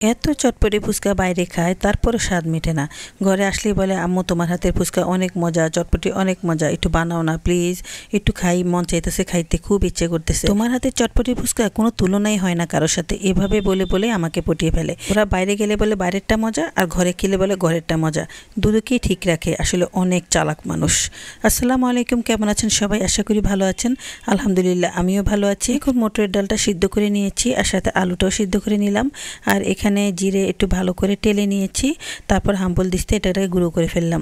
এত চটপটি ফুচকা বাইরে খায় তারপরও স্বাদ মেটে না। ঘরে আসলেই বলে আম্মু তোমার হাতের ফুচকা অনেক মজা, চটপটি অনেক মজা, একটু বানাও না প্লিজ, একটু খাই, মন চাইতেছে খাইতে, খুব ইচ্ছে করতেছে। তোমার হাতের চটপটি ফুচকা কোনো তুলনাই হয় না কারোর সাথে, এভাবে বলে বলে আমাকে পটিয়ে ফেলে। ওরা বাইরে গেলে বলে বাইরেরটা মজা আর ঘরে খেলে বলে ঘরেরটা মজা, দুটোকেই ঠিক রাখে। আসলে অনেক চালাক মানুষ। আসসালামু আলাইকুম, কেমন আছেন সবাই? আশা করি ভালো আছেন। আলহামদুলিল্লাহ আমিও ভালো আছি। এখন মটরের ডালটা সিদ্ধ করে নিয়েছি আর সাথে আলুটাও সিদ্ধ করে নিলাম। আর এখানে জিরে একটু ভালো করে টেলে নিয়েছি, তারপর হাম্বল দিস্তে এটাকে গুঁড়ো করে ফেললাম।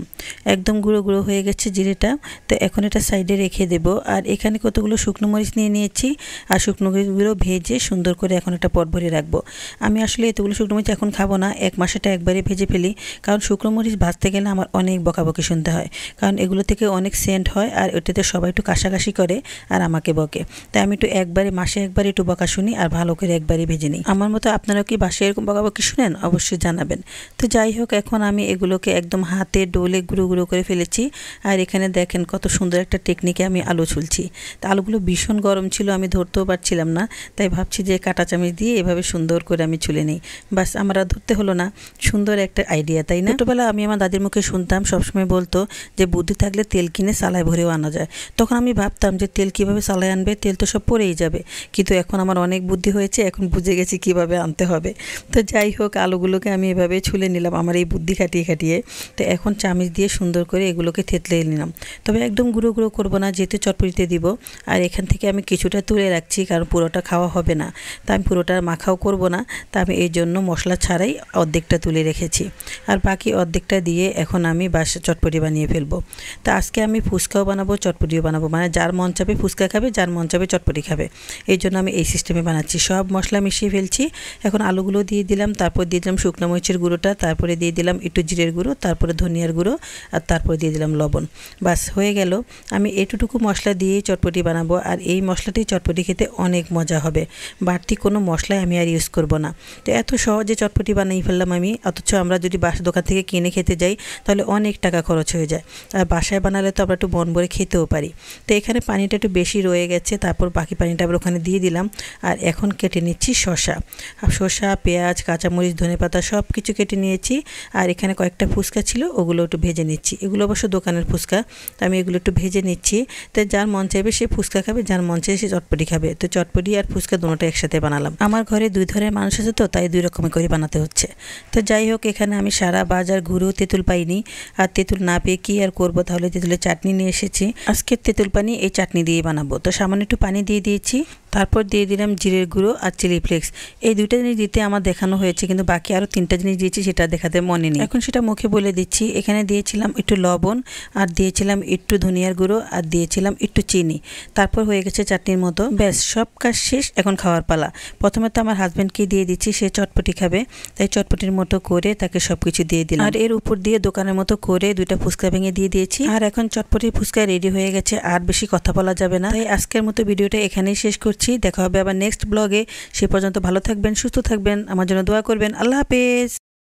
একদম গুঁড়ো গুঁড়ো হয়ে গেছে জিরেটা। তো এখন এটা সাইডে রেখে দেব। আর এখানে কতগুলো শুকনো মরিচ নিয়ে নিয়েছি, আর শুকনো মরিচগুলো ভেজে সুন্দর করে এখন একটা পট ভরে রাখবো। আমি আসলে এতগুলো শুকনো মরিচ এখন খাবো না, এক মাসেটা একবারে ভেজে ফেলি। কারণ শুকনো মরিচ ভাজতে গেলে আমার অনেক বকাবকি শুনতে হয়, কারণ এগুলো থেকে অনেক সেন্ট হয় আর ওটাতে সবাই একটু কাশাকাশি করে আর আমাকে বকে। তাই আমি একটু একবারে মাসে একবারে একটু বকা শুনি আর ভালো করে একবারে ভেজে নিই। আমার মতো আপনারা কি বাসায় এরকম বকাবকি শুনেন? অবশ্যই জানাবেন। তো যাই হোক, এখন আমি এগুলোকে একদম হাতে ডোলে গুঁড়ো গুঁড়ো করে ফেলেছি। আর এখানে দেখেন কত সুন্দর একটা টেকনিকে আমি আলু ছুলছি। তো আলুগুলো ভীষণ গরম ছিল, আমি ধরতেও পারছিলাম না, তাই ভাবছি যে কাঁটা চামচ দিয়ে এভাবে সুন্দর করে আমি ছুলে নিই। বাস, আমার আর ধরতে হলো না। সুন্দর একটা আইডিয়া, তাই না? ছোটোবেলা আমি আমার দাদির মুখে শুনতাম, সবসময় বলতো যে বুদ্ধি থাকলে তেল কিনে সালায় ভরেও আনা যায়। তখন আমি ভাবতাম যে তেল কিভাবে সালায় আনবে, তেল তো সব পড়েই যাবে। কিন্তু এখন আমার অনেক বুদ্ধি হয়েছে, এখন বুঝে গেছি কিভাবে আনতে হবে। তো যাই হোক, আলুগুলোকে আমি এভাবে ছুলে নিলাম আমার এই বুদ্ধি খাটিয়ে খাটিয়ে। তো এখন চামচ দিয়ে সুন্দর করে এগুলোকে থেতলে নিলাম। তবে একদম গুঁড়ো গুঁড়ো করবো না, যেহেতু চটপটিতে দিব। আর এখান থেকে আমি কিছুটা তুলে রাখছি, কারণ পুরোটা খাওয়া হবে না। তা আমি পুরোটা মাখাও করব না, তা আমি এই জন্য মশলা ছাড়াই অর্ধেকটা তুলে রেখেছি। আর বাকি অর্ধেকটা দিয়ে এখন আমি চটপটি বানিয়ে ফেলবো। তা আজকে আমি ফুচকাও বানাবো, চটপটিও বানাবো, মানে যার মন চাবে ফুচকা খাবে, যার মন চাবে চটপটি খাবে। এই জন্য আমি এই সিস্টেমে বানাচ্ছি। সব মশলা মিশিয়ে ফেলছি। এখন আলুগুলো দিয়ে দিলাম, তারপর দিয়ে দিলাম শুকনো মরিচের গুঁড়োটা, তারপরে দিয়ে দিলাম একটু জিরের গুঁড়ো, তারপরে ধনিয়ার গুঁড়ো, আর তারপরে দিয়ে দিলাম লবণ। বাস হয়ে গেল। আমি এটুকু মশলা দিয়েই চটপটি বানাবো। আর এই মশলাটি চটপটি খেতে অনেক মজা হবে। বাড়তি কোনো মশলাই আমি আর ইউজ করব না। তো এত সহজে চটপটি বানিয়ে ফেললাম আমি। অথচ আমরা যদি দোকান থেকে কিনে খেতে যাই তাহলে অনেক টাকা খরচ হয়ে যায়। আর বাসায় বানালে তো আমরা একটু মন ভরে খেতেও পারি। তো এখানে পানিটা একটু বেশি রয়ে গেছে, তারপর বাকি পানিটা আবার ওখানে দিয়ে দিলাম। আর এখন কেটে নিচ্ছি শসা, পেঁয়াজ, কাঁচামরিচ, ধনেপাতা সব কিছু কেটে নিয়েছি। আর এখানে কয়েকটা ফুচকা ছিল, ওগুলো একটু ভেজে নিচ্ছি। এগুলো অবশ্য দোকানের ফুচকা, তো আমি এগুলো একটু ভেজে নিচ্ছি। তো যার মন চাইবে সে ফুচকা খাবে, যার মন চাইবে সে চটপটি খাবে। তো চটপটি আর ফুচকা দুটোটা একসাথে বানালাম। আমার ঘরে দুই ধরনের মানুষ আছে, তো তাই দুই রকমের করে বানাতে হচ্ছে। তো যাই হোক, এখানে আমি সারা বাজার ঘুরেও তেঁতুল পাইনি। আর তেঁতুল না পেয়ে কি আর করবো, তাহলে তেঁতুলের চাটনি নিয়ে এসেছি। আজকের তেঁতুল পানি এই চাটনি দিয়ে বানাবো। তো সামান্য একটু পানি দিয়ে দিয়েছি, তারপর দিয়ে দিলাম জিরের গুঁড়ো আর চিলি ফ্লেক্স। এই দুইটা জিনিস দিতে আমার দেখানো হয়েছে, কিন্তু বাকি আরও তিনটা জিনিস দিয়েছি, সেটা দেখাতে মনে নেই। এখন সেটা মুখে বলে দিচ্ছি। এখানে দিয়েছিলাম একটু লবণ, আর দিয়েছিলাম একটু ধনিয়ার গুঁড়ো, আর দিয়েছিলাম একটু চিনি। তারপর হয়ে গেছে চাটনির মতো। ব্যাস, সব কাজ শেষ, এখন খাওয়ার পালা। প্রথমে তো আমার হাজব্যান্ডকে দিয়ে দিচ্ছি, সে চটপটি খাবে, তাই চটপটির মতো করে তাকে সব কিছু দিয়ে দিলাম। আর এর উপর দিয়ে দোকানের মতো করে দুইটা ফুচকা ভেঙে দিয়ে দিয়েছি। আর এখন চটপটির ফুচকা রেডি হয়ে গেছে, আর বেশি কথা বলা যাবে না। তাই আজকের মতো ভিডিওটা এখানেই শেষ করছি। দেখা হবে আবার নেক্সট ব্লগে। সে পর্যন্ত ভালো থাকবেন, সুস্থ থাকবেন, আমার জন্য দোয়া করবেন। আল্লাহ হাফেজ।